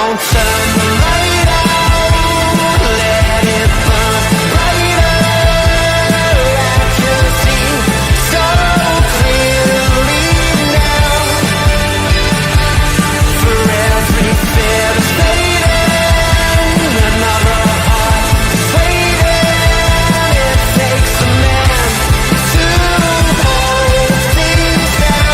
Don't turn the light out, let it burn brighter. I can see so clearly now. For every fear that's fading, another heart is waiting. It takes a man to hold things down.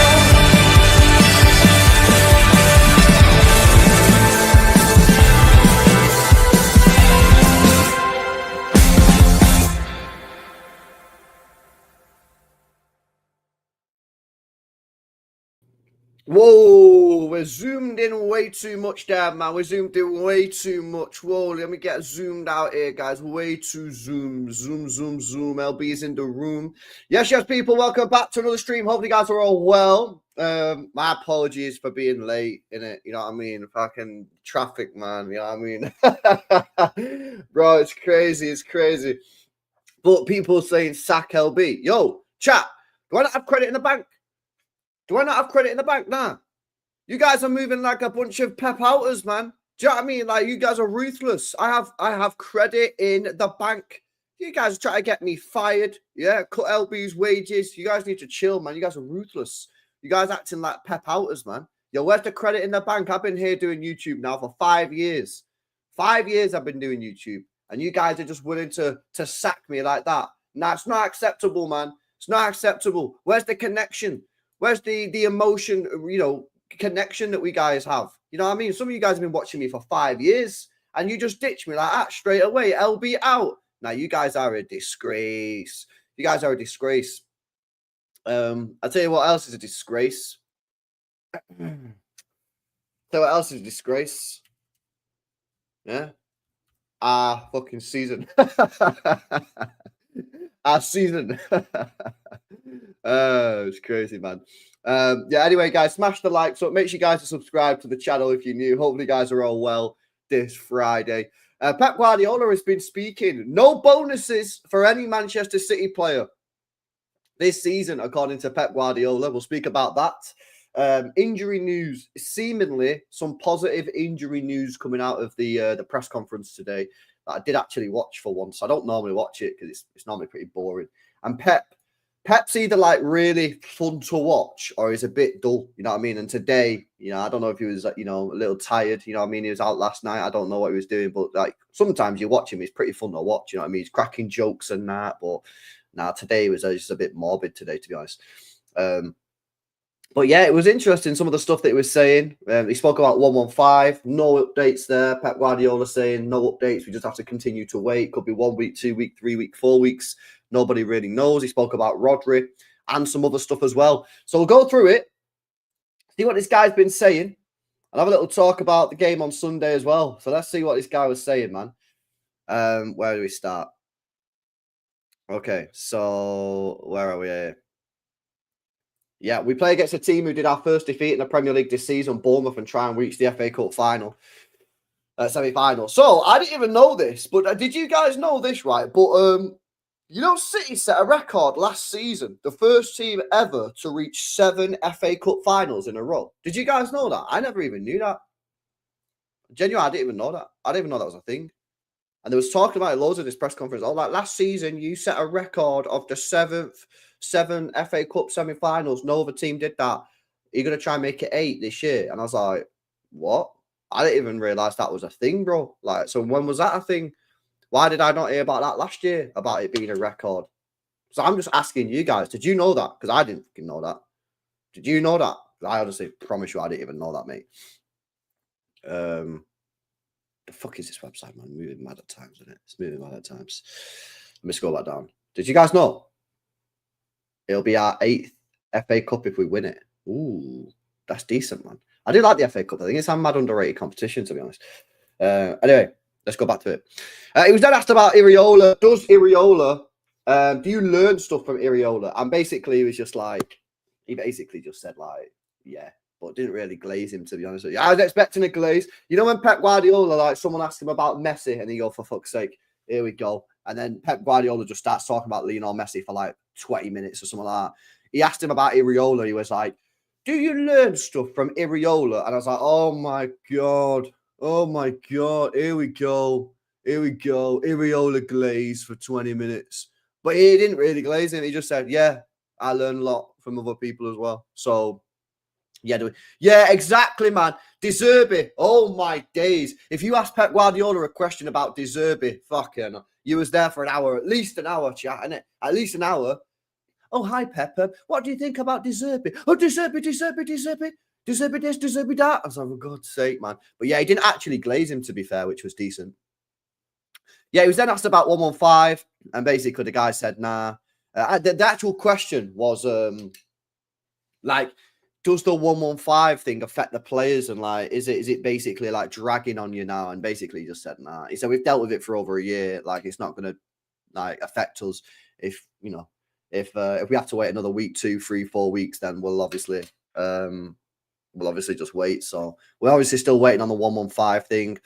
Whoa, we're zoomed in way too much there, man. We're zoomed in way too much. Whoa, let me get zoomed out here, guys. Way too zoom. Zoom. LB is in the room. Yes, people. Welcome back to another stream. Hope you guys are all well. My apologies for being late, innit? You know what I mean? Fucking traffic, man. You know what I mean? Bro, it's crazy. But people saying sack LB. Yo, chat, do I not have credit in the bank? Nah. You guys are moving like a bunch of Pep outers, man. Do you know what I mean? Like, you guys are ruthless. I have credit in the bank. You guys are trying to get me fired. Yeah, cut LB's wages. You guys need to chill, man. You guys are ruthless. You guys acting like Pep outers, man. Yo, where's the credit in the bank? I've been here doing YouTube now for 5 years. 5 years I've been doing YouTube. And you guys are just willing to sack me like that. Nah, it's not acceptable, man. It's not acceptable. Where's the connection? Where's the emotion, you know, connection that we guys have? You know what I mean? Some of you guys have been watching me for 5 years and you just ditch me like that straight away. LB out. Now, you guys are a disgrace. You guys are a disgrace. I'll tell you what else is a disgrace. Tell you what else is a disgrace. Yeah? Our fucking season. Our season. It's crazy, man. Yeah, anyway, guys, smash the likes up. Make sure you guys are subscribed to the channel if you're new. Hopefully, you guys are all well this Friday. Pep Guardiola has been speaking. No bonuses for any Manchester City player this season, according to Pep Guardiola. We'll speak about that. Injury news, seemingly some positive injury news coming out of the press conference today that I did actually watch for once. I don't normally watch it because it's normally pretty boring. And Pep's either like really fun to watch or he's a bit dull, you know what I mean? And today, you know, I don't know if he was, you know, a little tired, you know what I mean? He was out last night. I don't know what he was doing, but like sometimes you watch him, he's pretty fun to watch, you know what I mean? He's cracking jokes and that, but nah, today was just a bit morbid today, to be honest. But yeah, it was interesting, some of the stuff that he was saying. He spoke about 115, no updates there. Pep Guardiola saying no updates. We just have to continue to wait. Could be 1 week, 2 week, 3 week, 4 weeks. Nobody really knows. He spoke about Rodri and some other stuff as well. So we'll go through it, see what this guy's been saying, and have a little talk about the game on Sunday as well. So let's see what this guy was saying, man. Where do we start? Okay, so where are we here? Yeah, we play against a team who did our first defeat in the Premier League this season, Bournemouth, and try and reach the FA Cup final, semi-final. So I didn't even know this, but did you guys know this, right? But you know, City set a record last season, the first team ever to reach 7 FA Cup finals in a row. Did you guys know that? I never even knew that. Genuinely, I didn't even know that. I didn't even know that was a thing. And there was talking about it loads of this press conference. Oh, like last season, you set a record of the 7 FA Cup semi-finals. No other team did that. You're going to try and make it 8 this year. And I was like, what? I didn't even realise that was a thing, bro. Like, so when was that a thing? Why did I not hear about that last year, about it being a record? So I'm just asking you guys, did you know that? Because I didn't fucking know that. Did you know that? I honestly promise you I didn't even know that, mate. The fuck is this website, man? Moving mad at times, isn't it? It's moving mad at times. Let me scroll that down. Did you guys know? It'll be our 8th FA Cup if we win it. Ooh, that's decent, man. I do like the FA Cup. I think it's a mad underrated competition, to be honest. Anyway, let's go back to it. He was then asked about Iriola. Does Iriola, do you learn stuff from Iriola? And basically, he was just like, he basically just said like, yeah, but didn't really glaze him, to be honest with you. I was expecting a glaze. You know, when Pep Guardiola, like someone asked him about Messi and he go, for fuck's sake, here we go. And then Pep Guardiola just starts talking about Lionel Messi for like 20 minutes or something like that. He asked him about Iriola. He was like, do you learn stuff from Iriola? And I was like, oh my God. Oh my God. Here we go. Here we go. Iriola glaze for 20 minutes. But he didn't really glaze him. He just said, yeah, I learned a lot from other people as well. So, yeah, exactly, man. De Zerbi. Oh my days. If you ask Pep Guardiola a question about De Zerbi, fucking, you was there for an hour, at least an hour, chat, innit? At least an hour. Oh, hi, Pepper. What do you think about De Zerbi? Oh, De Zerbi, De Zerbi, De Zerbi. De Zerbi this, De Zerbi that. I was like, for God's sake, man. But yeah, he didn't actually glaze him, to be fair, which was decent. Yeah, he was then asked about 115, and basically the guy said, nah. The actual question was, like, does the 115 thing affect the players? And like, is it basically like dragging on you now? And basically he just said, nah. He said, we've dealt with it for over a year. Like, it's not going to like affect us if, you know, if we have to wait another week, 2, 3, 4 weeks, then we'll obviously just wait. So we're obviously still waiting on the 115 thing.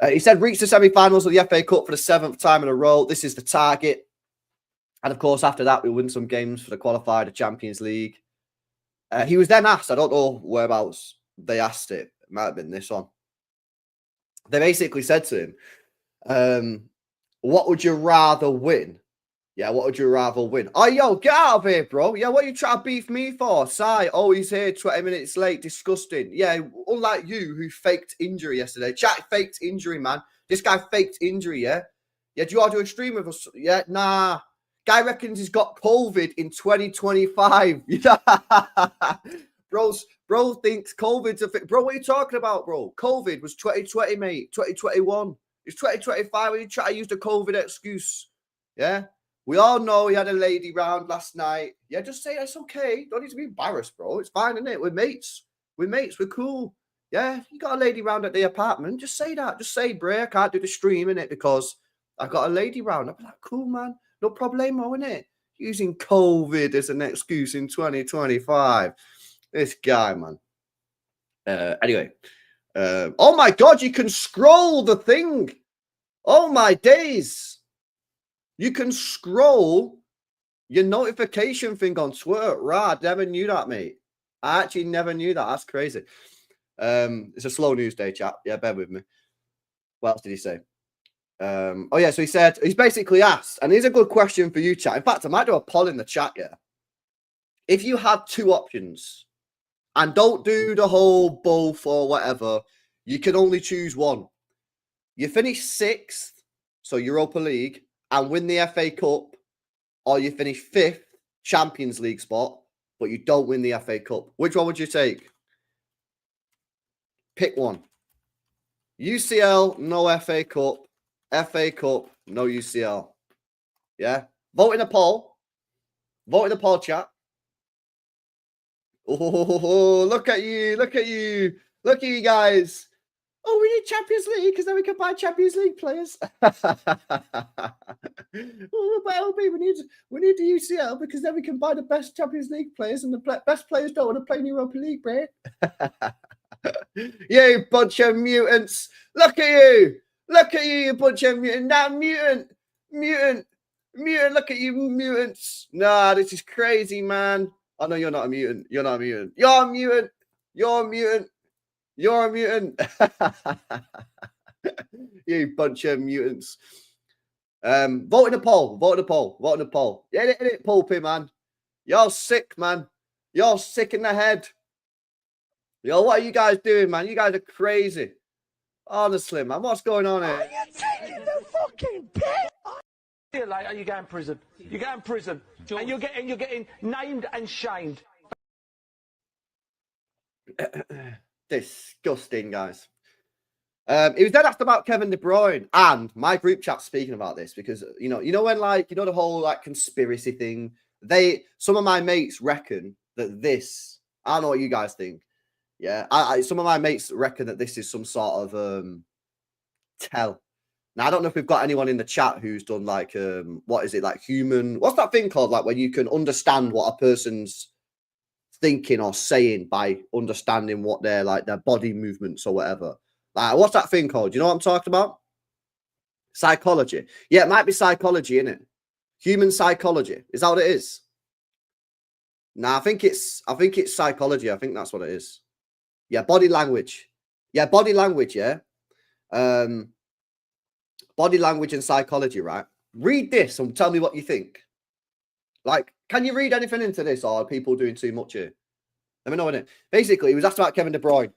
He said, reach the semi-finals of the FA Cup for the 7th time in a row. This is the target. And of course, after that, we win some games for the qualifier, the Champions League. He was then asked, I don't know whereabouts they asked it. It might have been this one. They basically said to him, what would you rather win? Yeah, what would you rather win? Oh, yo, get out of here, bro. Yeah, what are you trying to beef me for? Sai, oh, he's here 20 minutes late. Disgusting. Yeah, unlike you who faked injury yesterday. Chat faked injury, man. This guy faked injury, yeah? Yeah, do you want to do a stream with us? Yeah, nah. Guy reckons he's got COVID in 2025. Bro thinks COVID's a thing. Bro, what are you talking about, bro? COVID was 2020, mate. 2021. It's 2025 when you try to use the COVID excuse. Yeah? We all know he had a lady round last night. Yeah, just say it's okay. Don't need to be embarrassed, bro. It's fine, isn't it? We're mates. We're mates. We're cool. Yeah, you got a lady round at the apartment. Just say that. Just say, Bray, I can't do the stream, innit? Because I got a lady round. I'll be like, cool, man. No problemo, innit? Using COVID as an excuse in 2025. This guy, man. Anyway. Oh, my God, you can scroll the thing. Oh, my days. You can scroll your notification thing on Twitter. Right, never knew that, mate. I actually never knew that. That's crazy. It's a slow news day, chat. Yeah, bear with me. What else did he say? Oh, yeah, so he said, he's basically asked, and here's a good question for you, chat. In fact, I might do a poll in the chat, yeah. If you had 2 options, and don't do the whole both or whatever, you can only choose one. You finish 6th, so Europa League, and win the FA Cup, or you finish 5th, Champions League spot, but you don't win the FA Cup. Which one would you take? Pick one. UCL, no FA Cup. FA Cup, no UCL. Yeah? Vote in a poll. Vote in the poll, chat. Oh, look at you. Look at you. Look at you guys. Oh, we need Champions League because then we can buy Champions League players. Oh, but LB, we need the UCL because then we can buy the best Champions League players, and the best players don't want to play in Europa League, bro. You bunch of mutants. Look at you. Look at you bunch of mutants. Now, mutant. Look at you, mutants. Nah, this is crazy, man. Oh, no, you're not a mutant. You're not a mutant. You're a mutant. You're a mutant. You're a mutant. You bunch of mutants. Vote in the poll. Vote in the poll. Vote in the poll. Get it, Pulpy, man. You're sick, man. You're sick in the head. Yo, what are you guys doing, man? You guys are crazy. Honestly, man. What's going on here? Are you taking the fucking piss? Later, you go in prison. You go in prison. And you're getting named and shamed. Disgusting, guys. He was then asked about Kevin De Bruyne, and my group chat speaking about this because you know when the whole like conspiracy thing. Some of my mates reckon that this. I don't know what you guys think. Yeah, some of my mates reckon that this is some sort of tell. Now I don't know if we've got anyone in the chat who's done like what is it like human? What's that thing called? Like when you can understand what a person's thinking or saying by understanding what their body movements or whatever. Like, what's that thing called? Do you know what I'm talking about? Psychology. Yeah, it might be psychology, innit? Human psychology. Is that what it is? Nah, I think it's psychology. I think that's what it is. Yeah, body language. Yeah, body language, yeah. Body language and psychology, right? Read this and tell me what you think. Like, can you read anything into this, or are people doing too much here? Let me know in it. Basically, he was asked about Kevin De Bruyne.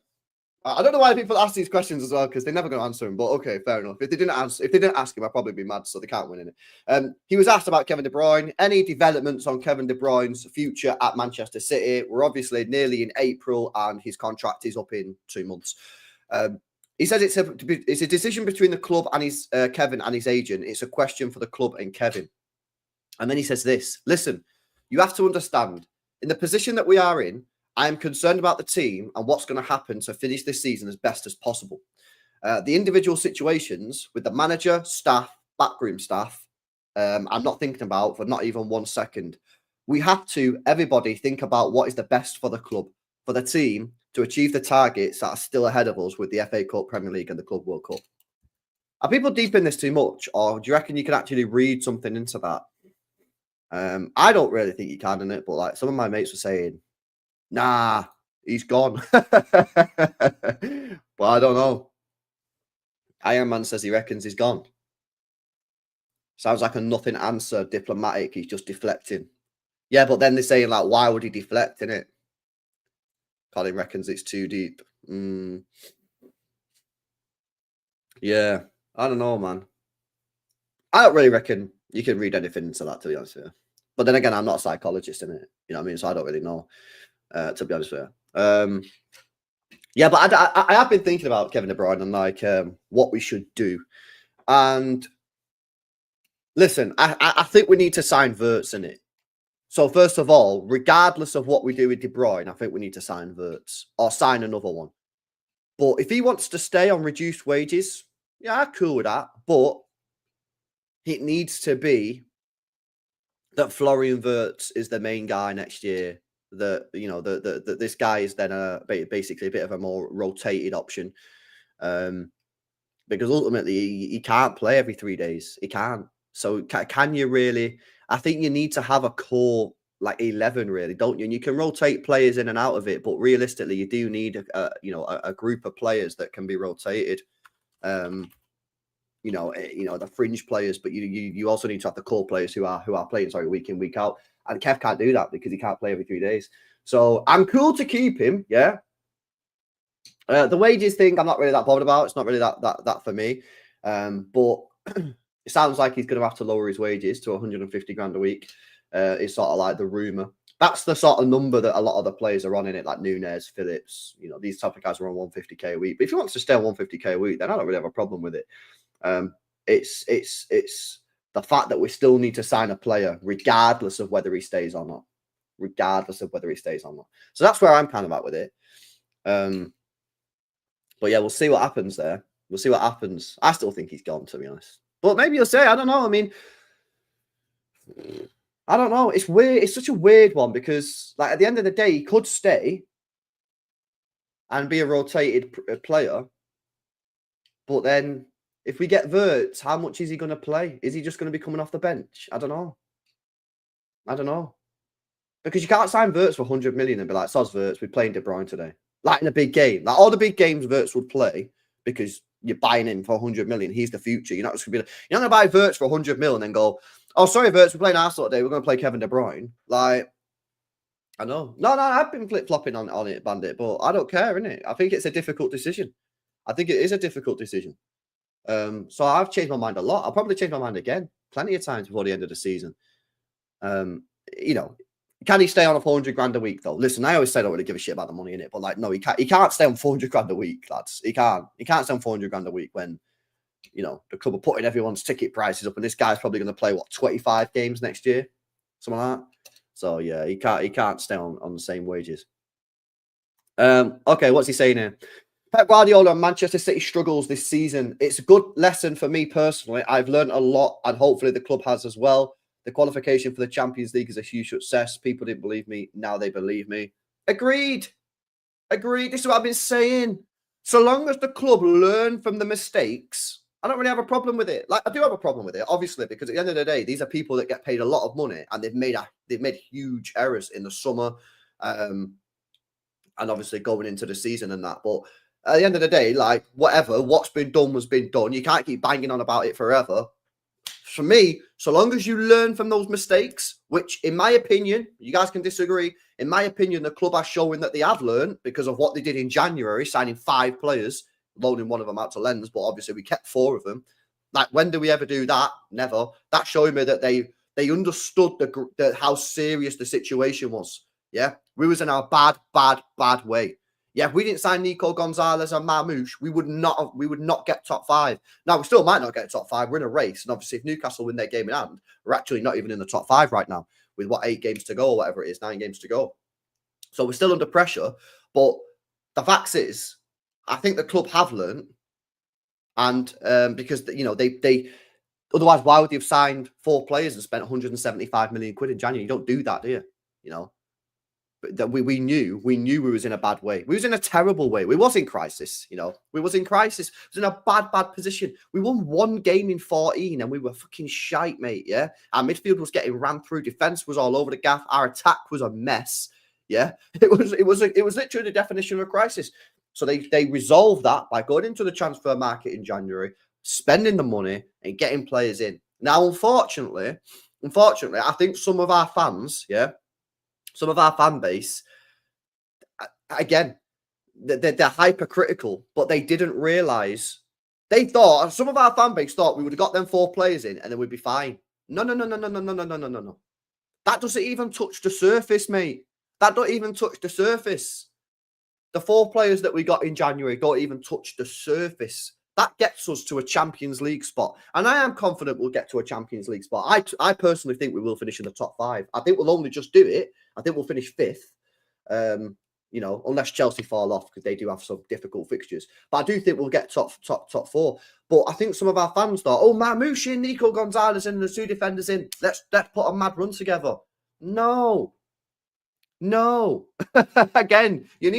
I don't know why people ask these questions as well, because they're never going to answer them. But okay, fair enough. If they didn't ask him, I'd probably be mad, so they can't win in it. He was asked about Kevin De Bruyne. Any developments on Kevin De Bruyne's future at Manchester City? We're obviously nearly in April, and his contract is up in 2 months. He says it's a decision between the club and his Kevin and his agent. It's a question for the club and Kevin. And then he says this: listen, you have to understand, in the position that we are in, I am concerned about the team and what's going to happen to finish this season as best as possible. The individual situations with the manager, staff, backroom staff, I'm not thinking about for not even 1 second. We have to, everybody, think about what is the best for the club, for the team, to achieve the targets that are still ahead of us with the FA Cup, Premier League and the Club World Cup. Are people deep in this too much, or do you reckon you can actually read something into that? I don't really think you can in it, but like some of my mates were saying, nah, he's gone. But I don't know. Iron Man says he reckons he's gone. Sounds like a nothing answer, diplomatic. He's just deflecting. Yeah, but then they're saying, like, why would he deflect in it? Colin reckons it's too deep. Yeah, I don't know, man. I don't really reckon you can read anything into that, to be honest with you. But then again, I'm not a psychologist in it. You know what I mean? So I don't really know, to be honest with you. Yeah, but I have been thinking about Kevin De Bruyne and like what we should do. And listen, I think we need to sign Wirtz in it. So first of all, regardless of what we do with De Bruyne, I think we need to sign Wirtz or sign another one. But if he wants to stay on reduced wages, yeah, I'm cool with that. But it needs to be that Florian Wirtz is the main guy next year. That, you know, this guy is then basically a bit of a more rotated option, because ultimately he can't play every 3 days. He can't. So can you really? I think you need to have a core like 11, really, don't you? And you can rotate players in and out of it, but realistically, you do need a group of players that can be rotated. The fringe players, but you also need to have the core players who are playing week in, week out. And Kev can't do that because he can't play every 3 days. So I'm cool to keep him, yeah. The wages thing, I'm not really that bothered about. It's not really that for me. But it sounds like he's going to have to lower his wages to 150 grand a week. It's sort of like the rumor. That's the sort of number that a lot of the players are on in it, like Nunes, Phillips. You know, these type of guys are on 150k a week. But if he wants to stay on 150k a week, then I don't really have a problem with it. It's the fact that we still need to sign a player regardless of whether he stays or not. So that's where I'm kind of at with it. But yeah, we'll see what happens there. We'll see what happens. I still think he's gone, to be honest. But maybe you'll say, I don't know. I mean, I don't know. It's weird. It's such a weird one because, like, at the end of the day, he could stay and be a rotated player. But then if we get Wirtz, how much is he going to play? Is he just going to be coming off the bench? I don't know. Because you can't sign Wirtz for 100 million and be like, soz Wirtz, we're playing De Bruyne today. Like in a big game. Like all the big games Wirtz would play because you're buying him for 100 million. He's the future. You're not just going to be like, you're not going to buy Wirtz for 100 million and then go, oh, sorry, Wirtz, we're playing Arsenal today. We're going to play Kevin De Bruyne. Like, I know. No, I've been flip-flopping on it, Bandit, but I don't care, innit? I think it's a difficult decision. I think it is a difficult decision. So I've changed my mind a lot. I'll probably change my mind again plenty of times before the end of the season. Can he stay on 400 grand a week though? Listen, I always say I don't really give a shit about the money in it, but like, no, he can't stay on 400 grand a week, lads. He can't stay on 400 grand a week when, the club are putting everyone's ticket prices up, and this guy's probably going to play 25 games next year, something like that. So yeah, he can't stay on the same wages. Okay, what's he saying here? Pep Guardiola and Manchester City struggles this season. It's a good lesson for me personally. I've learned a lot, and hopefully the club has as well. The qualification for the Champions League is a huge success. People didn't believe me. Now they believe me. Agreed. This is what I've been saying. So long as the club learn from the mistakes, I don't really have a problem with it. Like, I do have a problem with it, obviously, because at the end of the day, these are people that get paid a lot of money, and they've made huge errors in the summer, and obviously going into the season and that. But at the end of the day, like, whatever, what's been done was been done. You can't keep banging on about it forever. For me, so long as you learn from those mistakes, which in my opinion, you guys can disagree, in my opinion, the club are showing that they have learned because of what they did in January, signing 5 players, loaning one of them out to Lens, but obviously we kept 4 of them. Like, when do we ever do that? Never. That's showing me that they understood how serious the situation was. Yeah, we was in a bad way. Yeah, if we didn't sign Nico Gonzalez and Marmoush, we would not get top 5. Now, we still might not get top 5. We're in a race. And obviously, if Newcastle win their game in hand, we're actually not even in the top 5 right now with, 8 games to go or whatever it is, 9 games to go. So we're still under pressure. But the fact is, I think the club have learned. And because, they otherwise, why would they have signed 4 players and spent 175 million quid in January? You don't do that, do you? You know? That we knew we was in a bad way. We was in a terrible way. We was in crisis, We was in crisis. We was in a bad position. We won 1 game in 14 and we were fucking shite, mate. Yeah. Our midfield was getting ran through. Defense was all over the gaff. Our attack was a mess. Yeah. It was literally the definition of a crisis. So they resolved that by going into the transfer market in January, spending the money and getting players in. Now, unfortunately, I think some of our fans, some of our fan base, again, they're hypercritical, but they didn't realise. They thought, some of our fan base thought we would have got them 4 players in and then we'd be fine. No. That doesn't even touch the surface, mate. That don't even touch the surface. The 4 players that we got in January don't even touch the surface. That gets us to a Champions League spot. And I am confident we'll get to a Champions League spot. I personally think we will finish in the top 5. I think we'll only just do it. I think we'll finish 5th, unless Chelsea fall off because they do have some difficult fixtures. But I do think we'll get top 4. But I think some of our fans thought, Marmoush and Nico Gonzalez and the 2 defenders in. Let's put a mad run together. No. Again, you're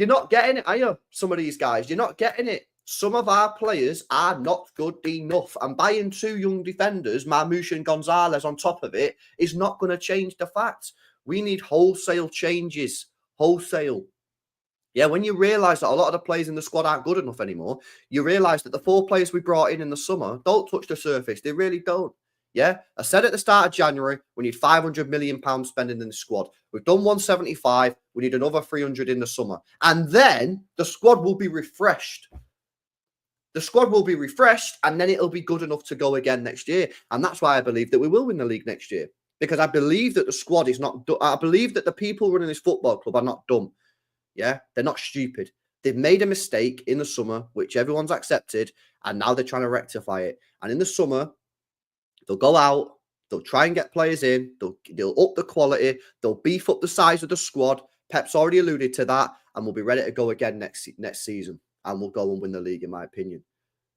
not getting it, are you? Some of these guys, you're not getting it. Some of our players are not good enough. And buying 2 young defenders, Marmoush and Gonzalez, on top of it, is not going to change the fact. We need wholesale changes. Wholesale. Yeah, when you realise that a lot of the players in the squad aren't good enough anymore, you realise that the 4 players we brought in the summer don't touch the surface. They really don't. Yeah, I said at the start of January, we need £500 million spending in the squad. We've done 175. We need another 300 in the summer. And then the squad will be refreshed. The squad will be refreshed and then it'll be good enough to go again next year. And that's why I believe that we will win the league next year. Because I believe that the squad is not... I believe that the people running this football club are not dumb. Yeah, they're not stupid. They've made a mistake in the summer, which everyone's accepted, and now they're trying to rectify it. And in the summer, they'll go out, they'll try and get players in, they'll up the quality, they'll beef up the size of the squad. Pep's already alluded to that, and we'll be ready to go again next season. And we'll go and win the league, in my opinion.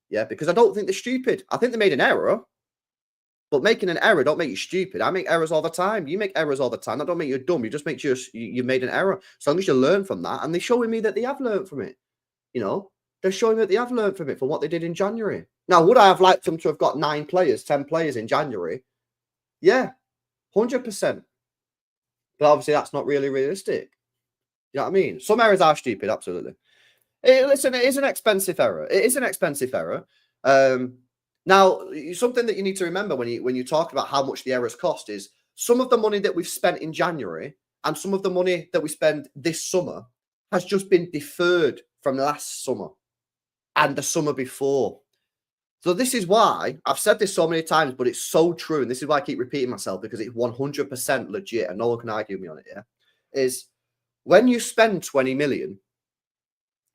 Yeah, because I don't think they're stupid. I think they made an error. But making an error don't make you stupid. I make errors all the time. You make errors all the time. That don't make you dumb. You just make sure you made an error. As long as you learn from that. And they're showing me that they have learned from it. They're showing me that they have learned from it, from what they did in January. Now, would I have liked them to have got 9 players, 10 players in January? Yeah, 100%. But obviously, that's not really realistic. You know what I mean? Some errors are stupid, absolutely. Listen, it is an expensive error. It is an expensive error. Now, something that you need to remember when you talk about how much the errors cost is some of the money that we've spent in January and some of the money that we spend this summer has just been deferred from last summer and the summer before. So this is why I've said this so many times, but it's so true. And this is why I keep repeating myself, because it's 100% legit and no one can argue with me on it. Yeah, is when you spend 20 million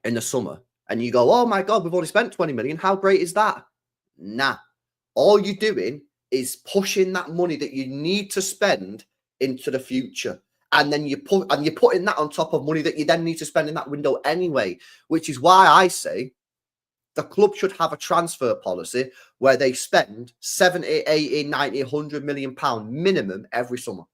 in the summer and you go, oh my God, we've only spent 20 million. How great is that? Nah. All you're doing is pushing that money that you need to spend into the future. And then you're putting that on top of money that you then need to spend in that window anyway, which is why I say the club should have a transfer policy where they spend 70, 80, 90, 100 million pound minimum every summer,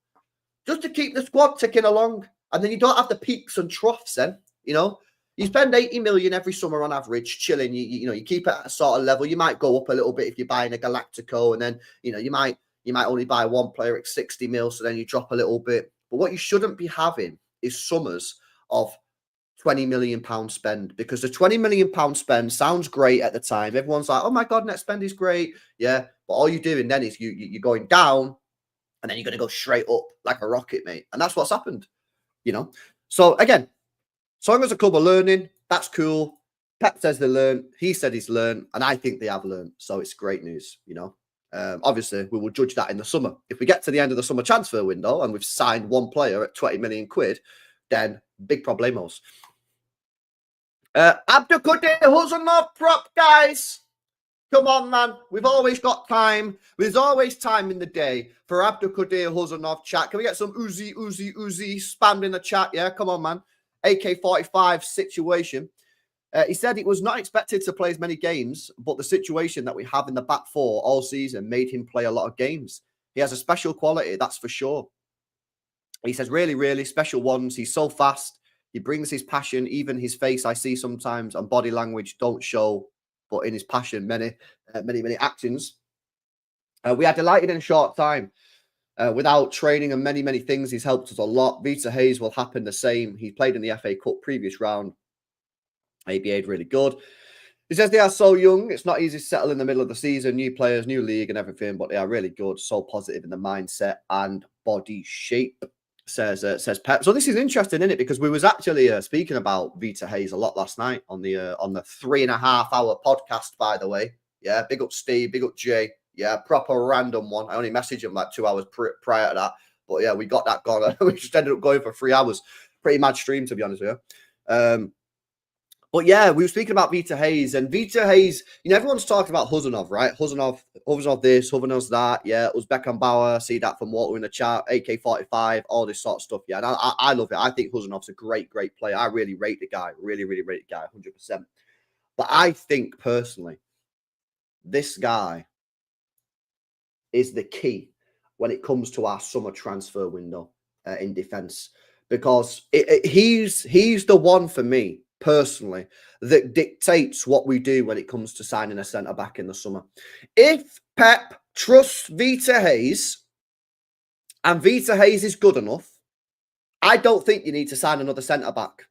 just to keep the squad ticking along. And then you don't have the peaks and troughs then, You spend 80 million every summer on average, chilling. You keep it at a sort of level. You might go up a little bit if you're buying a Galactico, and then you might only buy one player at 60 mil, so then you drop a little bit. But what you shouldn't be having is summers of £20 million spend, because the £20 million spend sounds great at the time. Everyone's like, oh my God, net spend is great. Yeah. But all you're doing then is you're going down and then you're going to go straight up like a rocket, mate. And that's what's happened, you know? So again, as long as the club are learning, that's cool. Pep says they learn. He said he's learned, and I think they have learned. So it's great news, you know. Obviously, we will judge that in the summer. If we get to the end of the summer transfer window and we've signed one player at 20 million quid, then big problemos. Abdulkadir Huzanov prop, guys. Come on, man. We've always got time. There's always time in the day for Abdulkadir Huzanov chat. Can we get some Uzi spammed in the chat? Yeah, come on, man. AK-45 situation. He said it was not expected to play as many games, but the situation that we have in the back four all season made him play a lot of games. He has a special quality, that's for sure. He says really, really special ones. He's so fast. He brings his passion. Even his face, I see sometimes, and body language don't show, but in his passion, many actions. We are delighted in a short time. Without training and many things, he's helped us a lot. Vita Hayes will happen the same. He played in the FA Cup previous round. ABA'd really good. He says they are so young. It's not easy to settle in the middle of the season. New players, new league and everything, but they are really good. So positive in the mindset and body shape, says Pep. So this is interesting, isn't it? Because we was actually speaking about Vita Hayes a lot last night on the 3.5 hour podcast, by the way. Yeah, big up Steve, big up Jay. Yeah, proper random one. I only messaged him like 2 hours prior to that. But yeah, we got that gone. We just ended up going for 3 hours. Pretty mad stream, to be honest with you. But yeah, we were speaking about Vita Hayes, and Vita Hayes, you know, everyone's talking about Huzanov, right? Huzanov this, Huzanov that, yeah. Uzbekambauer, see that from Walter in the chat, AK-45, all this sort of stuff, yeah. And I love it. I think Huzanov's a great player. I really rate the guy, really rate the guy, 100%. But I think, personally, this guy is the key when it comes to our summer transfer window in defence, because he's the one for me, personally, that dictates what we do when it comes to signing a centre-back in the summer. If Pep trusts Vita Hayes and Vita Hayes is good enough, I don't think you need to sign another centre-back.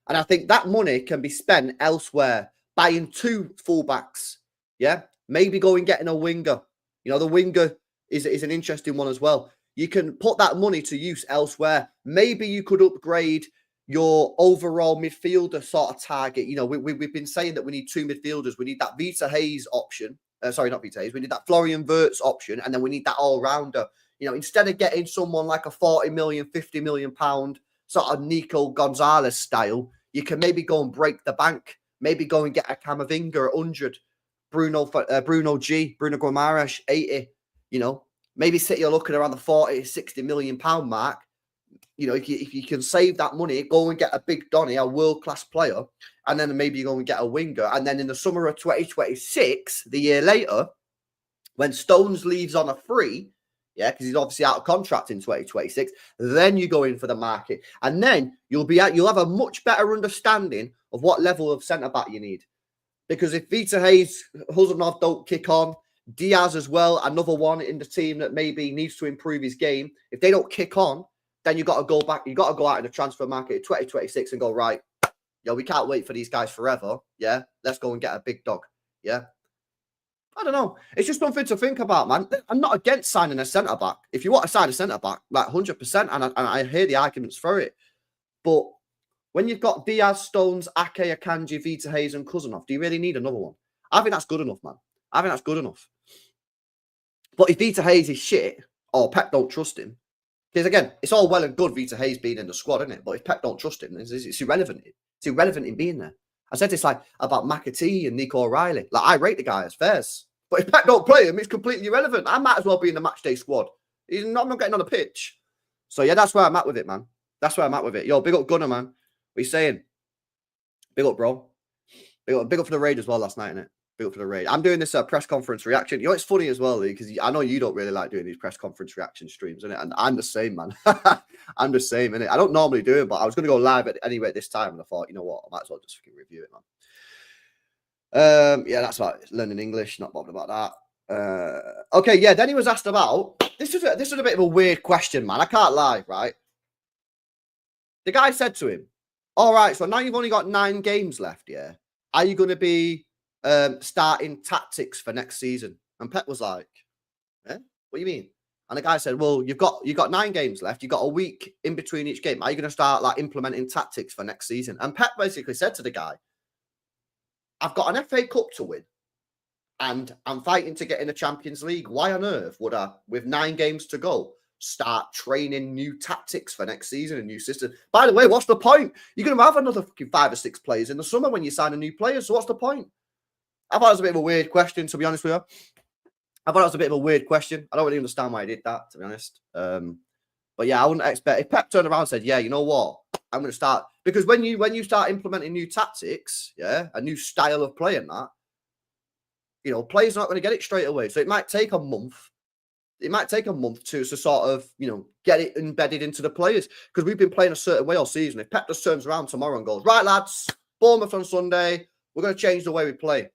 And I think that money can be spent elsewhere, buying 2 full-backs, yeah? Maybe go and getting a winger. You know, the winger is an interesting one as well. You can put that money to use elsewhere. Maybe you could upgrade your overall midfielder sort of target. You know, we've been saying that we need 2 midfielders. We need that Vita Hayes option. Sorry, not Vita Hayes. We need that Florian Wirtz option, and then we need that all-rounder. You know, instead of getting someone like a 40 million, 50 million pound sort of Nico Gonzalez style, you can maybe go and break the bank. Maybe go and get a Camavinga at 100, Bruno Guimaraes 80. You know, maybe City are looking around the 40, 60 million pound mark. You know, if you can save that money, go and get a big Donny, a world-class player, and then maybe you go and get a winger. And then in the summer of 2026, the year later, when Stones leaves on a free, yeah, because he's obviously out of contract in 2026, then you go in for the market. And then you'll have a much better understanding of what level of centre-back you need. Because if Vita Hayes, Huzanov don't kick on, Diaz as well, another one in the team that maybe needs to improve his game, if they don't kick on, then you got to go back. You got to go out in the transfer market in 2026 and go, right, yo, we can't wait for these guys forever. Yeah, let's go and get a big dog. Yeah. I don't know. It's just something to think about, man. I'm not against signing a centre-back. If you want to sign a centre-back, like 100%, and I hear the arguments for it. But when you've got Diaz, Stones, Ake, Akanji, Vita Hayes, and Huzanov, do you really need another one? I think that's good enough, man. I think that's good enough. But if Vita Hayes is shit, or Pep don't trust him, because again, it's all well and good Vita Hayes being in the squad, isn't it? But if Pep don't trust him, it's irrelevant. It's irrelevant in being there. I said this like about McAtee and Nico O'Reilly. Like, I rate the guy as fairs. But if Pep don't play him, it's completely irrelevant. I might as well be in the matchday squad. I'm not getting on the pitch. So yeah, that's where I'm at with it, man. That's where I'm at with it. Yo, big up Gunner, man. What are you saying? Big up, bro. Big up for the raid as well last night, innit? Big up for the raid. I'm doing this press conference reaction. You know, it's funny as well, because I know you don't really like doing these press conference reaction streams, innit? And I'm the same, man. I'm the same, innit? I don't normally do it, but I was going to go live anyway at this time, and I thought, you know what? I might as well just fucking review it, man. Yeah, that's about learning English. Not bothered about that. Okay, yeah. Then he was asked about this is a bit of a weird question, man. I can't lie, right? The guy said to him, All right, so now you've only got 9 games left, yeah? Are you going to be starting tactics for next season? And Pep was like, eh? What do you mean? And the guy said, well, you've got 9 games left. You've got a week in between each game. Are you going to start like implementing tactics for next season? And Pep basically said to the guy, I've got an FA Cup to win and I'm fighting to get in the Champions League. Why on earth would I, with 9 games to go, start training new tactics for next season, a new system? By the way, what's the point? You're going to have another fucking 5 or 6 players in the summer when you sign a new player. So what's the point? I thought it was a bit of a weird question, to be honest with you. I thought it was a bit of a weird question. I don't really understand why I did that, to be honest. But yeah, I wouldn't expect if Pep turned around and said, yeah, you know what? I'm going to start, because when you start implementing new tactics, yeah, a new style of play and that, you know, players are not going to get it straight away. So it might take a month. It might take a month to sort of, you know, get it embedded into the players, because we've been playing a certain way all season. If Pep just turns around tomorrow and goes, right, lads, Bournemouth on Sunday, we're going to change the way we play.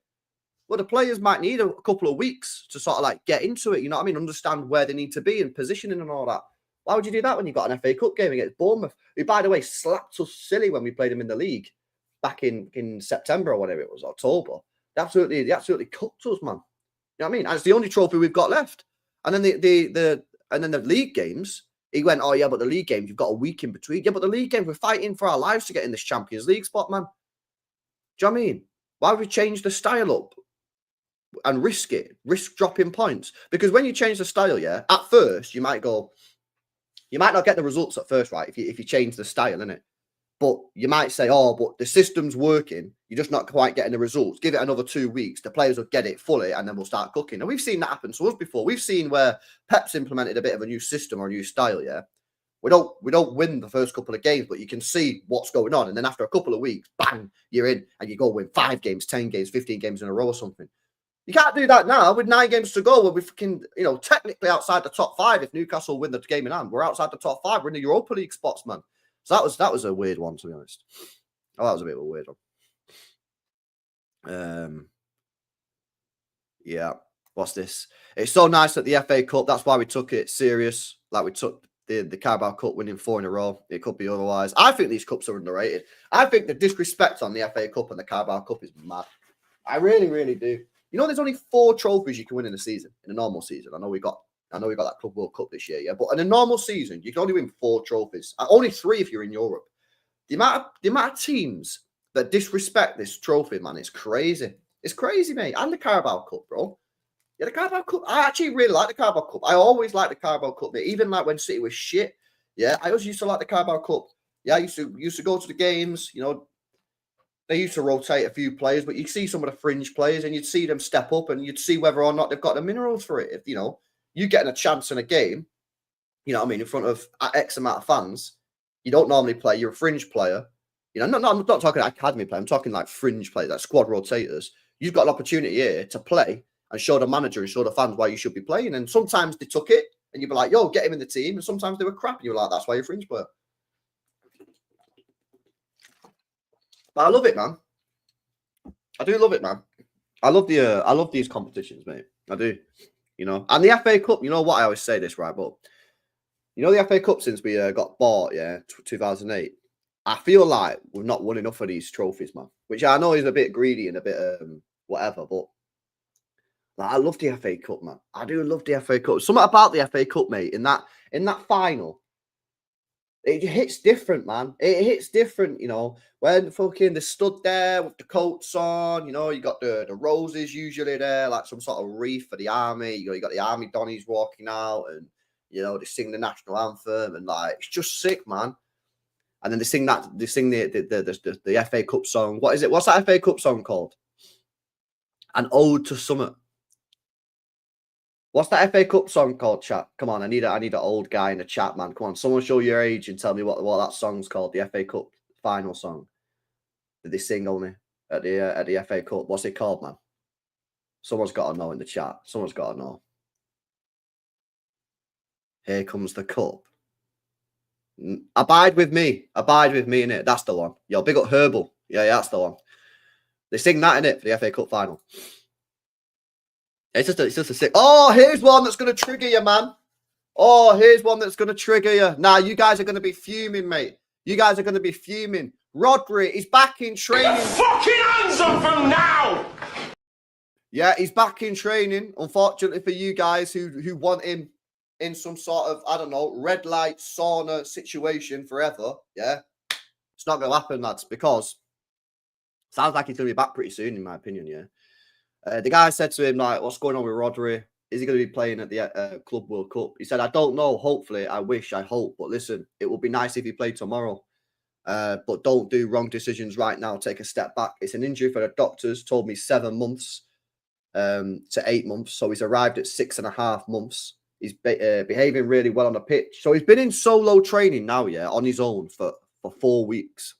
Well, the players might need a couple of weeks to sort of like get into it, you know what I mean? Understand where they need to be and positioning and all that. Why would you do that when you've got an FA Cup game against Bournemouth, who, by the way, slapped us silly when we played them in the league back in September or whatever it was, October? They absolutely cooked us, man. You know what I mean? And it's the only trophy we've got left. And then the league games, he went, oh yeah, but the league games, you've got a week in between. Yeah, but the league games, we're fighting for our lives to get in this Champions League spot, man. Do you know what I mean? Why would we change the style up and risk dropping points? Because when you change the style, yeah, at first you might not get the results at first, right? If you change the style, innit? But you might say, oh, but the system's working. You're just not quite getting the results. Give it another 2 weeks. The players will get it fully, and then we'll start cooking. And we've seen that happen to us before. We've seen where Pep's implemented a bit of a new system or a new style, yeah? We don't win the first couple of games, but you can see what's going on. And then after a couple of weeks, bang, you're in, and you go win 5 games, 10 games, 15 games in a row or something. You can't do that now with 9 games to go. Where we fucking, you know, technically outside the top 5. If Newcastle win the game in hand, we're outside the top 5. We're in the Europa League spots, man. So that was a weird one, to be honest. Oh, that was a bit of a weird one. Yeah. What's this? It's so nice that the FA Cup. That's why we took it serious. Like we took the Carabao Cup, winning 4 in a row. It could be otherwise. I think these cups are underrated. I think the disrespect on the FA Cup and the Carabao Cup is mad. I really, really do. You know, there's only 4 trophies you can win in a season, in a normal season. I know we got that Club World Cup this year, yeah. But in a normal season, you can only win 4 trophies. Only 3 if you're in Europe. The amount of teams that disrespect this trophy, man, it's crazy. It's crazy, mate. And the Carabao Cup, bro. Yeah, the Carabao Cup. I actually really like the Carabao Cup. I always like the Carabao Cup, mate. Even like when City was shit. Yeah, I always used to like the Carabao Cup. Yeah, I used to go to the games, you know. They used to rotate a few players, but you'd see some of the fringe players and you'd see them step up and you'd see whether or not they've got the minerals for it. If, you know, you getting a chance in a game, you know what I mean, in front of X amount of fans, you don't normally play. You're a fringe player. You know, I'm not talking academy player. I'm talking like fringe players, like squad rotators. You've got an opportunity here to play and show the manager and show the fans why you should be playing. And sometimes they took it and you'd be like, yo, get him in the team. And sometimes they were crap. And you were like, that's why you're a fringe player. But I love it, man. I do love it, man. I love these competitions, mate. I do. You know, and the FA Cup, you know what? I always say this, right? But you know, the FA Cup, since we got bought, yeah, 2008, I feel like we've not won enough of these trophies, man. Which I know is a bit greedy and a bit whatever, but like, I love the FA Cup, man. I do love the FA Cup. Something about the FA Cup, mate, in that final. It hits different, man. It hits different, you know, when fucking they stood there with the coats on, you know, you got the roses usually there, like some sort of wreath for the army. You got the army donnies walking out and, you know, they sing the national anthem and like, it's just sick, man. And then they sing the FA Cup song. What is it? What's that FA Cup song called? An Ode to Summer. What's that FA Cup song called, chat? Come on, I need an old guy in the chat, man. Come on, someone show your age and tell me what that song's called, the FA Cup final song. Did they sing only at the FA Cup? What's it called, man? Someone's got to know in the chat. Someone's got to know. Here Comes the Cup. Abide with me, innit? That's the one. Yo, big up Herbal. Yeah, that's the one. They sing that, innit, for the FA Cup final. It's just a sick. Oh, here's one that's going to trigger you, man. Oh, here's one that's going to trigger you. Nah, you guys are going to be fuming, mate. You guys are going to be fuming. Rodri is back in training. Fucking hands up from now! Yeah, he's back in training. Unfortunately for you guys who want him in some sort of, I don't know, red light sauna situation forever, yeah, it's not going to happen, lads, because sounds like he's going to be back pretty soon, in my opinion, yeah. The guy said to him, like, what's going on with Rodri? Is he going to be playing at the Club World Cup? He said, I don't know. Hopefully, I wish, I hope. But listen, it would be nice if he played tomorrow. But don't do wrong decisions right now. Take a step back. It's an injury for the doctors. Told me 7 months to 8 months. So he's arrived at 6.5 months. He's behaving really well on the pitch. So he's been in solo training now, yeah, on his own for 4 weeks.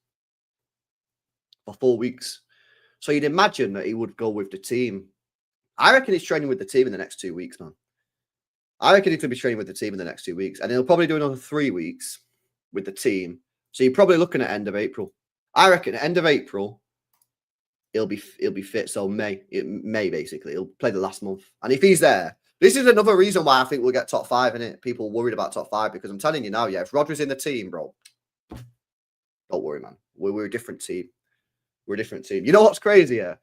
For 4 weeks. So you'd imagine that he would go with the team. I reckon he's training with the team in the next 2 weeks, man. I reckon he's going to be training with the team in the next 2 weeks. And he'll probably do another 3 weeks with the team. So you're probably looking at end of April. I reckon end of April, he'll be fit. So May basically. He'll play the last month. And if he's there, this is another reason why I think we'll get top 5, innit? People worried about top 5 because I'm telling you now, yeah, if Rodri's in the team, bro, don't worry, man. We're a different team. We're a different team. You know what's crazy, yeah?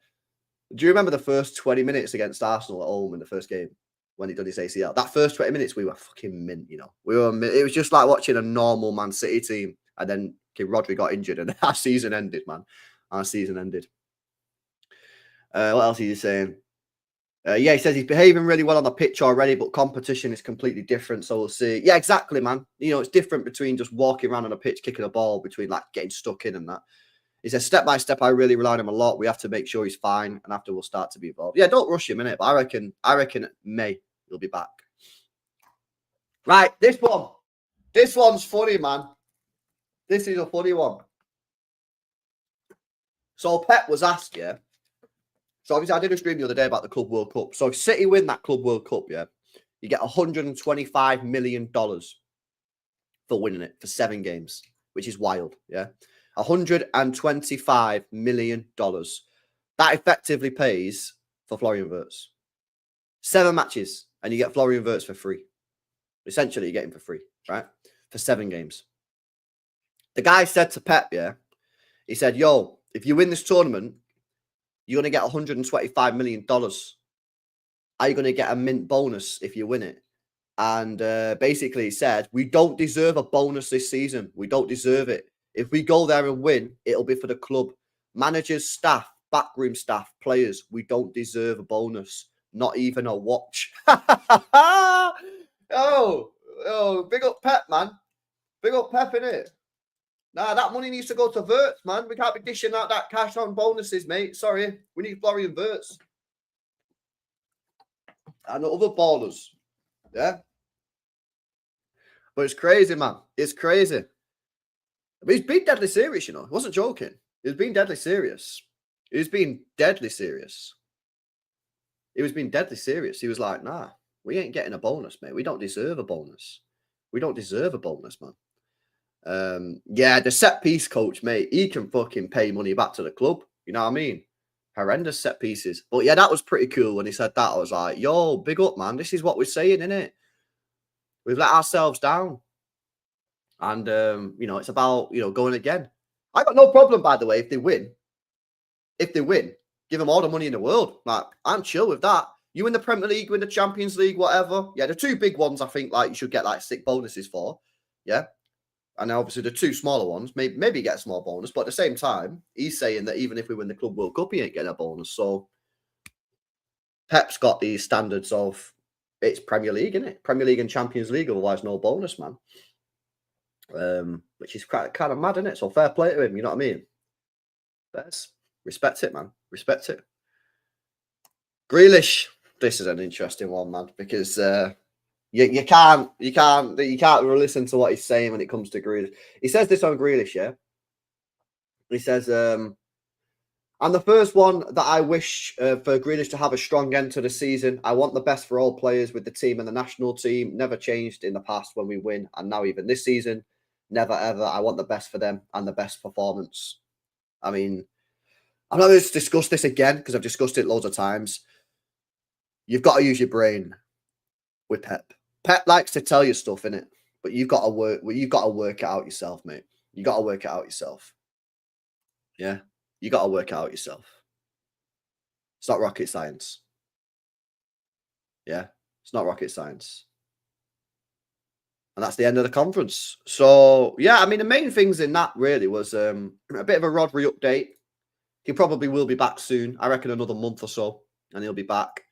Do you remember the first 20 minutes against Arsenal at home in the first game when he done his ACL? That first 20 minutes, we were fucking mint, you know. It was just like watching a normal Man City team. And then Rodri got injured and our season ended, man. Our season ended. What else are you saying? Yeah, he says he's behaving really well on the pitch already, but competition is completely different. So we'll see. Yeah, exactly, man. You know, it's different between just walking around on a pitch, kicking a ball, between like getting stuck in and that. He says, step by step, I really rely on him a lot. We have to make sure he's fine, and after we'll start to be involved. Yeah, don't rush him, innit? But I reckon May he'll be back. Right, this one's funny, man. This is a funny one. So Pep was asked, yeah. So obviously I did a stream the other day about the Club World Cup. So if City win that Club World Cup, yeah, you get $125 million for winning it for 7 games, which is wild, yeah. $125 million. That effectively pays for Florian Wirtz. 7 matches, and you get Florian Wirtz for free. Essentially, you get him for free, right? For 7 games. The guy said to Pep, yeah, he said, yo, if you win this tournament, you're going to get $125 million. Are you going to get a mint bonus if you win it? And basically he said, we don't deserve a bonus this season. We don't deserve it. If we go there and win, it'll be for the club. Managers, staff, backroom staff, players, we don't deserve a bonus. Not even a watch. Oh, big up Pep, man. Big up Pep, innit? Nah, that money needs to go to Wirtz, man. We can't be dishing out that cash on bonuses, mate. Sorry. We need Florian Wirtz. And other ballers. Yeah? But it's crazy, man. It's crazy. But he's been deadly serious, you know. He wasn't joking. He's been deadly serious. He's been deadly serious. He was being deadly serious. He was like, nah, we ain't getting a bonus, mate. We don't deserve a bonus. We don't deserve a bonus, man. Yeah, the set piece coach, mate, he can fucking pay money back to the club. You know what I mean? Horrendous set pieces. But yeah, that was pretty cool when he said that. I was like, yo, big up, man. This is what we're saying, innit? We've let ourselves down. And, you know, it's about, you know, going again. I got no problem, by the way, if they win. If they win, give them all the money in the world. Like, I'm chill with that. You win the Premier League, win the Champions League, whatever. Yeah, the 2 big ones, I think, like, you should get, like, sick bonuses for. Yeah. And obviously the 2 smaller ones, maybe get a small bonus. But at the same time, he's saying that even if we win the Club World Cup, he ain't getting a bonus. So Pep's got these standards of, it's Premier League, isn't it? Premier League and Champions League, otherwise no bonus, man. Which is kind of mad, isn't it? So fair play to him, you know what I mean? Let's respect it, man. Respect it. Grealish, this is an interesting one, man, because you can't really listen to what he's saying when it comes to Grealish. He says this on Grealish, yeah. He says, I'm the first one that I wish for Grealish to have a strong end to the season. I want the best for all players with the team and the national team. Never changed in the past when we win, and now even this season. Never, ever. I want the best for them and the best performance. I mean, I'm not going to discuss this again because I've discussed it loads of times. You've got to use your brain with Pep. Pep likes to tell you stuff, innit? But you've got to work. Well, you've got to work it out yourself, mate. You got to work it out yourself. Yeah, you got to work it out yourself. It's not rocket science. Yeah, it's not rocket science. And that's the end of the conference. So, yeah, I mean, the main things in that really was a bit of a Rodri update. He probably will be back soon. I reckon another month or so, and he'll be back.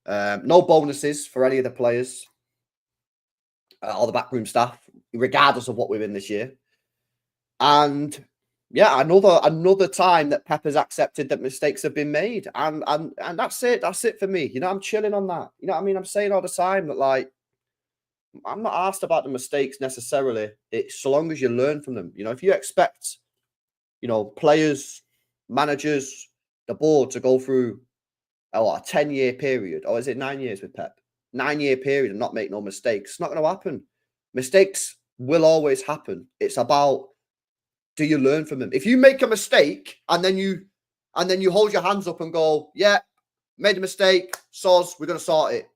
No bonuses for any of the players or the backroom staff, regardless of what we're in this year. And yeah, another time that Pep has accepted that mistakes have been made, and that's it. That's it for me. You know, I'm chilling on that. You know what I mean? I'm saying all the time that, like, I'm not asked about the mistakes necessarily. It's so long as you learn from them. You know, if you expect, you know, players, managers, the board to go through a 10-year period, or is it 9 years with Pep? 9-year period and not make no mistakes. It's not going to happen. Mistakes will always happen. It's about, do you learn from them? If you make a mistake and then you hold your hands up and go, yeah, made a mistake, soz, we're going to sort it.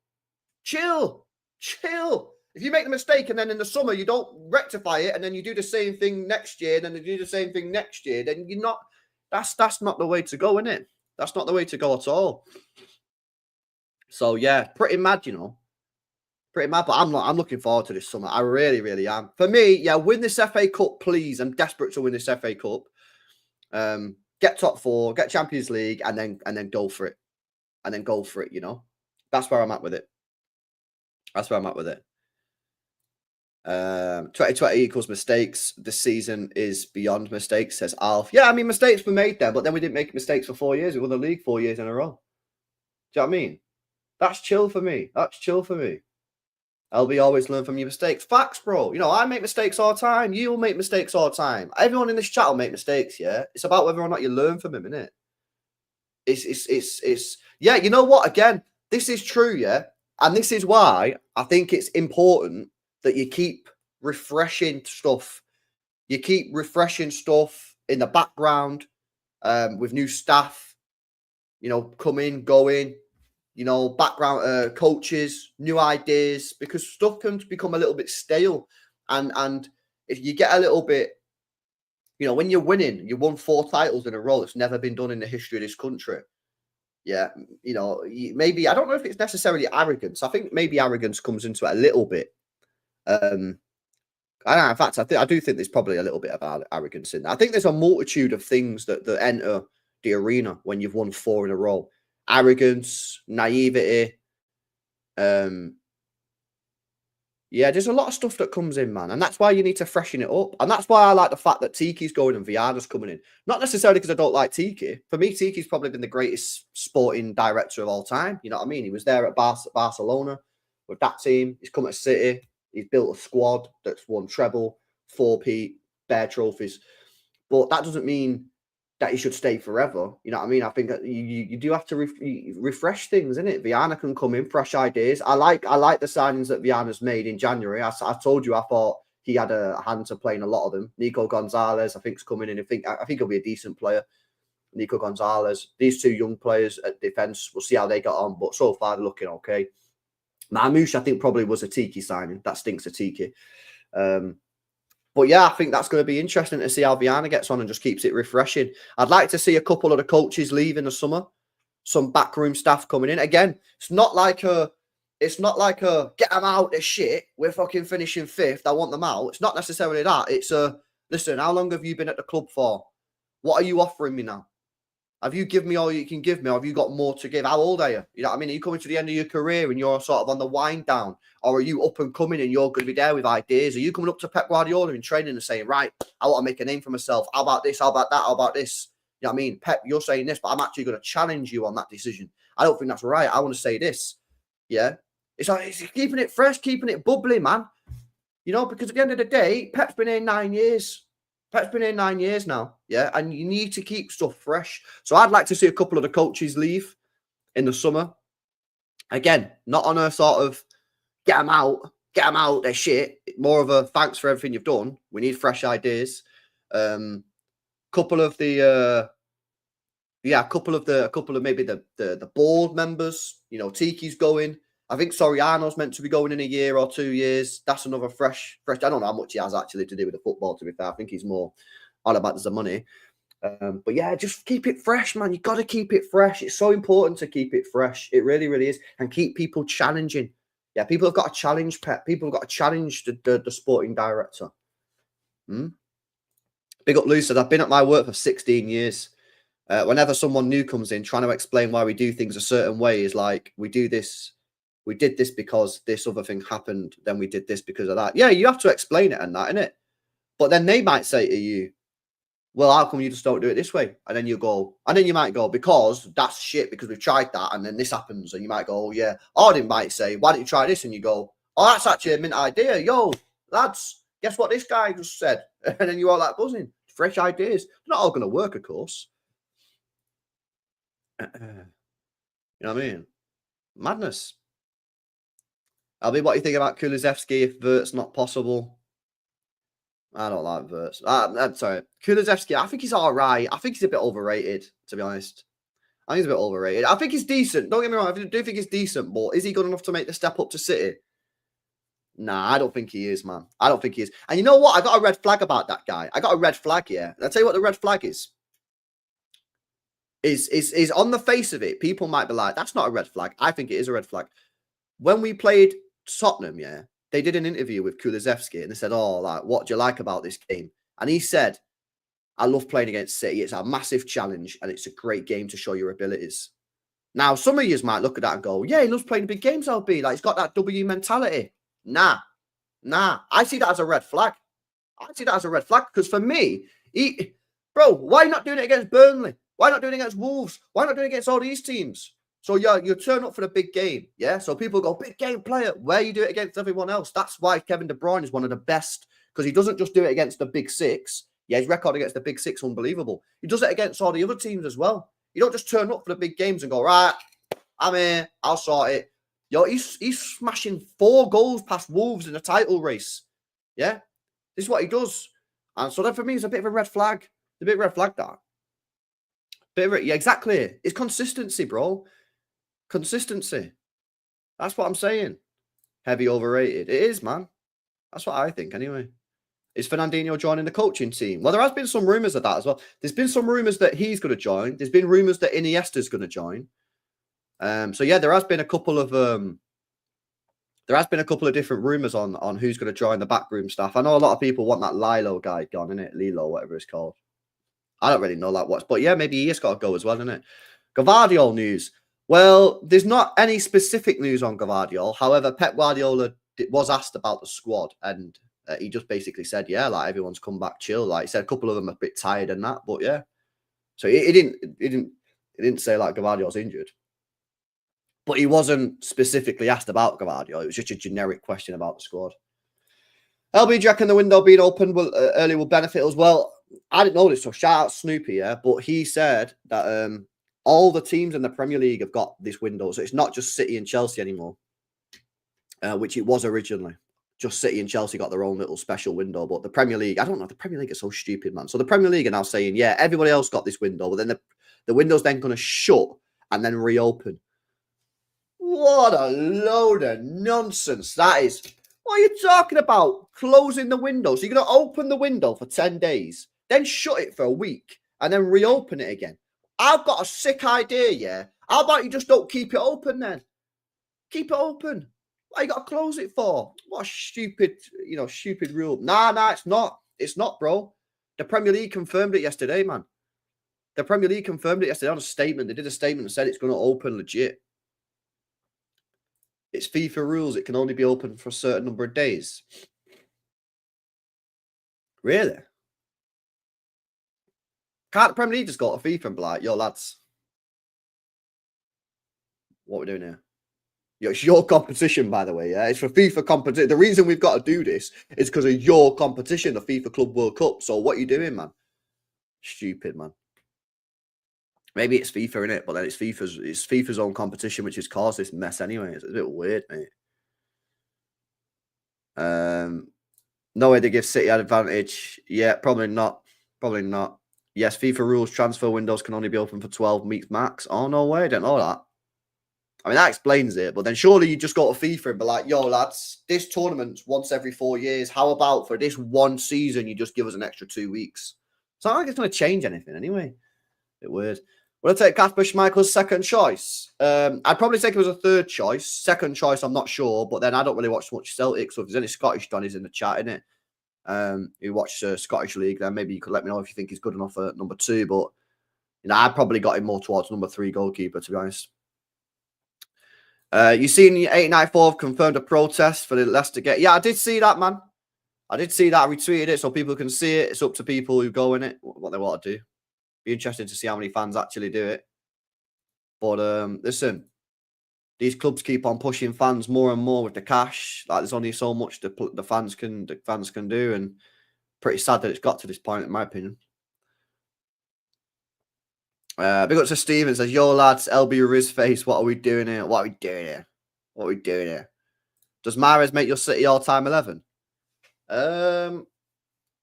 Chill. If you make the mistake and then in the summer you don't rectify it and then you do the same thing next year and then you do the same thing next year, then you're not, that's not the way to go, isn't it? That's not the way to go at all. So yeah, pretty mad, you know. Pretty mad, but I'm looking forward to this summer. I really, really am. For me, yeah, win this FA Cup, please. I'm desperate to win this FA Cup. Get top 4, get Champions League, and then go for it. And then go for it, you know. That's where I'm at with it. 2020 equals mistakes. This season is beyond mistakes, says Alf. Yeah, I mean, mistakes were made there, but then we didn't make mistakes for 4 years. We won the league 4 years in a row. Do you know what I mean? That's chill for me. LB, always learn from your mistakes. Facts, bro. You know, I make mistakes all the time. You'll make mistakes all the time. Everyone in this chat will make mistakes, yeah? It's about whether or not you learn from them, innit? It's yeah, you know what? Again, this is true, yeah? And this is why I think it's important that you keep refreshing stuff. You keep refreshing stuff in the background with new staff, you know, come in, go in, you know, background coaches, new ideas, because stuff can become a little bit stale. And if you get a little bit, you know, when you're winning, you won 4 titles in a row. It's never been done in the history of this country. Yeah, you know, maybe, I don't know if it's necessarily arrogance. I think maybe arrogance comes into it a little bit. I don't know. In fact, I do think there's probably a little bit of arrogance in there. I think there's a multitude of things that enter the arena when you've won 4 in a row. Arrogance, naivety. Yeah, there's a lot of stuff that comes in, man. And that's why you need to freshen it up. And that's why I like the fact that Tiki's going and Viana's coming in. Not necessarily because I don't like Tiki. For me, Tiki's probably been the greatest sporting director of all time. You know what I mean? He was there at Barcelona with that team. He's come to City. He's built a squad that's won treble, 4-peat, bare trophies. But that doesn't mean that he should stay forever. You know what I mean? I think that you do have to refresh things, innit? Viana can come in, fresh ideas. I like the signings that Viana's made in January. I told you I thought he had a hand to play in a lot of them. Nico Gonzalez, I think, is coming in. I think he'll be a decent player. Nico Gonzalez. These 2 young players at defence, we'll see how they got on. But so far, they're looking okay. Marmoush, I think, probably was a Tiki signing. That stinks of Tiki. But yeah, I think that's going to be interesting to see how Viana gets on and just keeps it refreshing. I'd like to see a couple of the coaches leave in the summer. Some backroom staff coming in. Again, it's not like a get them out, they're shit. We're fucking finishing 5th. I want them out. It's not necessarily that. It's listen, how long have you been at the club for? What are you offering me now? Have you given me all you can give me, or have you got more to give? How old are you? You know what I mean? Are you coming to the end of your career and you're sort of on the wind down? Or are you up and coming and you're going to be there with ideas? Are you coming up to Pep Guardiola in training and saying, right, I want to make a name for myself. How about this? How about that? How about this? You know what I mean? Pep, you're saying this, but I'm actually going to challenge you on that decision. I don't think that's right. I want to say this. Yeah? It's like, it's keeping it fresh, keeping it bubbly, man. You know, because at the end of the day, Pep's been here 9 years. Pep's been here 9 years now, yeah? And you need to keep stuff fresh. So I'd like to see a couple of the coaches leave in the summer. Again, not on a sort of get them out, they're shit. More of a thanks for everything you've done. We need fresh ideas. Couple of maybe the board members. You know, Tiki's going. I think Soriano's meant to be going in a year or 2 years. That's another fresh. I don't know how much he has actually to do with the football, to be fair. I think he's more all about the money. But yeah, just keep it fresh, man. You got to keep it fresh. It's so important to keep it fresh. It really, really is. And keep people challenging. Yeah, people have got to challenge Pep. People have got to challenge the sporting director. Big up Lou said, I've been at my work for 16 years. Whenever someone new comes in, trying to explain why we do things a certain way is like, we did this because this other thing happened. Then we did this because of that. Yeah, you have to explain it and that, innit? But then they might say to you, well, how come you just don't do it this way? And then you go, and then you might go, because that's shit, because we've tried that, and then this happens. And you might go, oh, yeah. Or they might say, why don't you try this? And you go, oh, that's actually a mint idea. Yo, lads, guess what this guy just said? And then you're all like buzzing. Fresh ideas. They're not all going to work, of course. You know what I mean? Madness. Albie, what do you think about Kulusevski if Vert's not possible? I don't like Verts. I'm sorry. Kulusevski, I think he's all right. I think he's a bit overrated, to be honest. I think he's a bit overrated. I think he's decent. Don't get me wrong. I do think he's decent, but is he good enough to make the step up to City? Nah, I don't think he is, man. I don't think he is. And you know what? I got a red flag about that guy. I got a red flag, yeah. And I'll tell you what the red flag is. Is on the face of it, people might be like, that's not a red flag. I think it is a red flag. When we played Tottenham, yeah, they did an interview with Kulusevski and they said, oh, like, what do you like about this game? And he said, I love playing against City. It's a massive challenge and it's a great game to show your abilities. Now, some of you might look at that and go, yeah, he loves playing big games, LB. Like, he's got that W mentality. Nah. I see that as a red flag. Because for me, bro, why not doing it against Burnley? Why not doing it against Wolves? Why not doing it against all these teams? So you turn up for the big game, yeah? So people go, big game player. Where you do it against everyone else? That's why Kevin De Bruyne is one of the best, because he doesn't just do it against the big six. Yeah, his record against the big six, unbelievable. He does it against all the other teams as well. You don't just turn up for the big games and go, right, I'm here, I'll sort it. Yo, he's smashing 4 goals past Wolves in a title race. Yeah? This is what he does. And so that for me is a bit of a red flag. It's a bit of a red flag, that. Yeah, exactly. It's consistency, bro. Consistency. That's what I'm saying. Heavy overrated. It is, man. That's what I think, anyway. Is Fernandinho joining the coaching team? Well, there has been some rumours of that as well. There's been some rumours that he's going to join. There's been rumours that Iniesta's going to join. So yeah, there has been a couple of different rumours on who's going to join the backroom staff. I know a lot of people want that Lilo guy gone, innit? Lilo, whatever it's called. I don't really know that much, but yeah, maybe he has got to go as well, isn't it? Gvardiol news. Well, there's not any specific news on Gvardiol. However, Pep Guardiola was asked about the squad, and he just basically said, yeah, like everyone's come back chill. Like he said, a couple of them are a bit tired and that, but yeah. So he didn't say like Gvardiol's injured, but he wasn't specifically asked about Gvardiol. It was just a generic question about the squad. LB, Jack and the window being open early will benefit as well. I didn't know this, so shout out Snoopy, yeah. But he said that all the teams in the Premier League have got this window, so it's not just City and Chelsea anymore, which it was originally. Just City and Chelsea got their own little special window, but the Premier League, I don't know, the Premier League is so stupid, man. So the Premier League are now saying, yeah, everybody else got this window, but then the window's then going to shut and then reopen. What a load of nonsense that is. What are you talking about? Closing the window. So you're going to open the window for 10 days, then shut it for a week, and then reopen it again. I've got a sick idea, yeah? How about you just don't keep it open then? Keep it open. What you got to close it for? What a stupid rule. Nah, it's not. It's not, bro. The Premier League confirmed it yesterday, man. The Premier League confirmed it yesterday on a statement. They did a statement and said it's going to open legit. It's FIFA rules. It can only be open for a certain number of days. Really? Can't the Premier League just go to FIFA and be like, yo, lads, what we're doing here? Yo, it's your competition, by the way, yeah? It's for FIFA competition. The reason we've got to do this is because of your competition, the FIFA Club World Cup. So what are you doing, man? Stupid, man. Maybe it's FIFA, innit? But then it's FIFA's own competition, which has caused this mess anyway. It's a bit weird, mate. No way to give City an advantage. Yeah, probably not. Probably not. Yes, FIFA rules transfer windows can only be open for 12 weeks max. Oh, no way. I don't know that. I mean, that explains it. But then surely you just go to FIFA and be like, yo, lads, this tournament's once every 4 years. How about for this one season, you just give us an extra 2 weeks? It's not like it's going to change anything anyway. Bit weird. Will I take Kasper Schmeichel's second choice? I'd probably take him as a third choice. Second choice, I'm not sure. But then I don't really watch much Celtic. So if there's any Scottish Johnnies in the chat, innit? Who watch Scottish League, then maybe you could let me know if you think he's good enough for number 2. But, you know, I probably got him more towards number 3 goalkeeper, to be honest. You seen 894 confirmed a protest for the Leicester game? Yeah, I did see that, man. I did see that. I retweeted it so people can see it. It's up to people who go in it, what they want to do. Be interesting to see how many fans actually do it. But listen, these clubs keep on pushing fans more and more with the cash. Like there's only so much the fans can do, and pretty sad that it's got to this point, in my opinion. Big up to Steven, says, yo lads, LB Riz face, what are we doing here? What are we doing here? What are we doing here? Does Mahrez make your City all-time 11?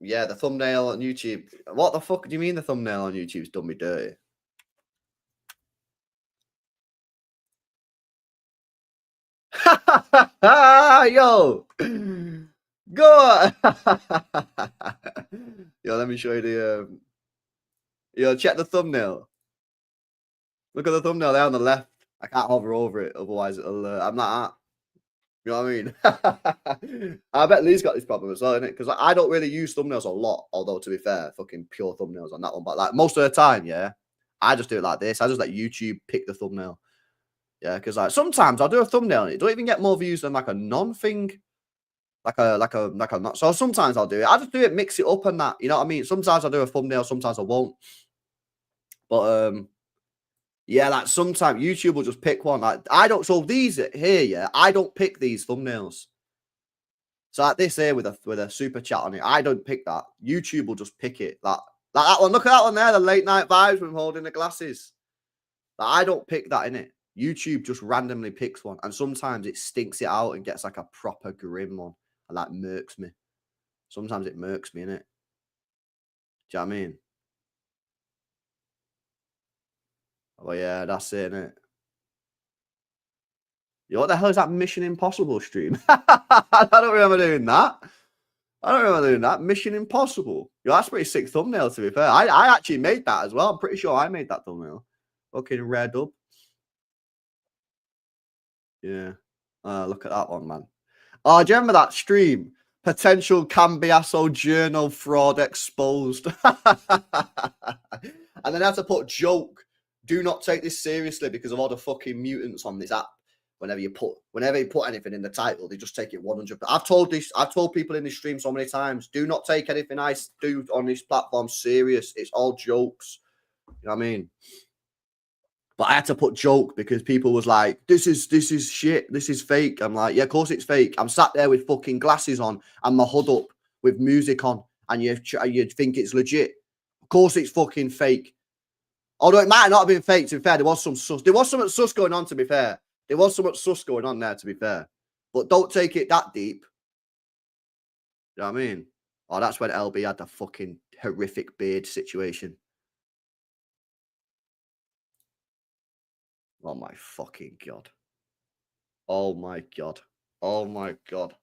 Yeah, the thumbnail on YouTube. What the fuck do you mean the thumbnail on YouTube's done me dirty? Yo! Go! Yo, let me show you the... Yo, check the thumbnail. Look at the thumbnail there on the left. I can't hover over it, otherwise it'll... I'm not... You know what I mean? I bet Lee's got this problem as well, innit? Because I don't really use thumbnails a lot, although to be fair, fucking pure thumbnails on that one. But like most of the time, yeah, I just do it like this. I just let YouTube pick the thumbnail. Yeah, because like sometimes I'll do a thumbnail and it don't even get more views than like a non-thing. Like a not. So sometimes I'll do it. I just do it, mix it up and that. You know what I mean? Sometimes I'll do a thumbnail, sometimes I won't. But yeah, like sometimes YouTube will just pick one. Like I don't. So these here, yeah, I don't pick these thumbnails. So like this here with a super chat on it, I don't pick that. YouTube will just pick it. Like that one. Look at that one there. The late night vibes with him holding the glasses. Like, I don't pick that in it. YouTube just randomly picks one, and sometimes it stinks it out and gets like a proper grim one, and that murks me. Sometimes it murks me in it. Do you know what I mean? Oh yeah, that's it, innit? Yo, what the hell is that Mission Impossible stream? I don't remember doing that. Mission Impossible. Yo, that's pretty sick thumbnail, to be fair. I actually made that as well. I'm pretty sure I made that thumbnail. Fucking rare dub. Yeah. Look at that one, man. Oh, do you remember that stream? Potential Cambiasso journal fraud exposed. And then I had to put joke. Do not take this seriously because of all the fucking mutants on this app. Whenever you put anything in the title, they just take it 100%. I've told people in this stream so many times, do not take anything I do on this platform serious. It's all jokes. You know what I mean? But I had to put joke because people was like, this is shit. This is fake. I'm like, yeah, of course it's fake. I'm sat there with fucking glasses on and my hood up with music on, and you think it's legit. Of course it's fucking fake. Although it might not have been fake, to be fair. There was something sus going on, to be fair. There was something sus going on there, to be fair. But don't take it that deep. You know what I mean? Oh, that's when LB had the fucking horrific beard situation. Oh my fucking God. Oh my God. Oh my God.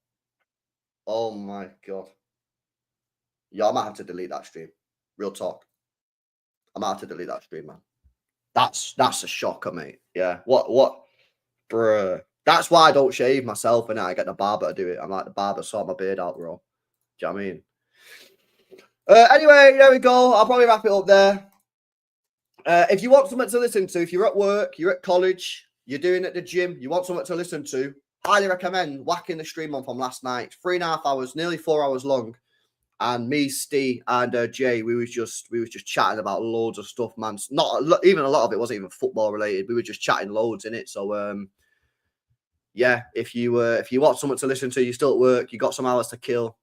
Oh my God. Yeah, I might have to delete that stream. Real talk. I might have to delete that stream, man. That's a shocker, mate. Yeah. What? Bruh. That's why I don't shave myself and I get the barber to do it. I'm like, the barber sort my beard out, bro. Do you know what I mean? Anyway, there we go. I'll probably wrap it up there. If you want something to listen to, if you're at work, you're at college, you're doing at the gym, you want something to listen to, highly recommend whacking the stream on from last night. 3.5 hours, nearly 4 hours long. And me, Steve, and Jay, we was just chatting about loads of stuff, man. Not even a lot of it wasn't even football related. We were just chatting loads in it. So yeah, if you want something to listen to, you're still at work, you got some hours to kill,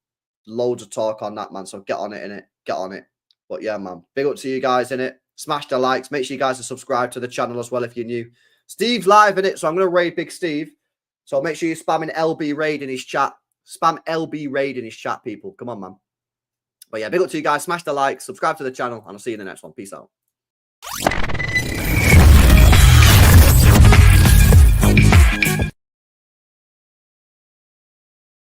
loads of talk on that, man. So get on it, innit? Get on it. But yeah, man, big up to you guys, innit? Smash the likes. Make sure you guys are subscribed to the channel as well if you're new. Steve's live in it, so I'm going to raid Big Steve. So make sure you're spamming LB raid in his chat. Spam LB raid in his chat, people. Come on, man. But yeah, big up to you guys. Smash the like, subscribe to the channel, and I'll see you in the next one. Peace out.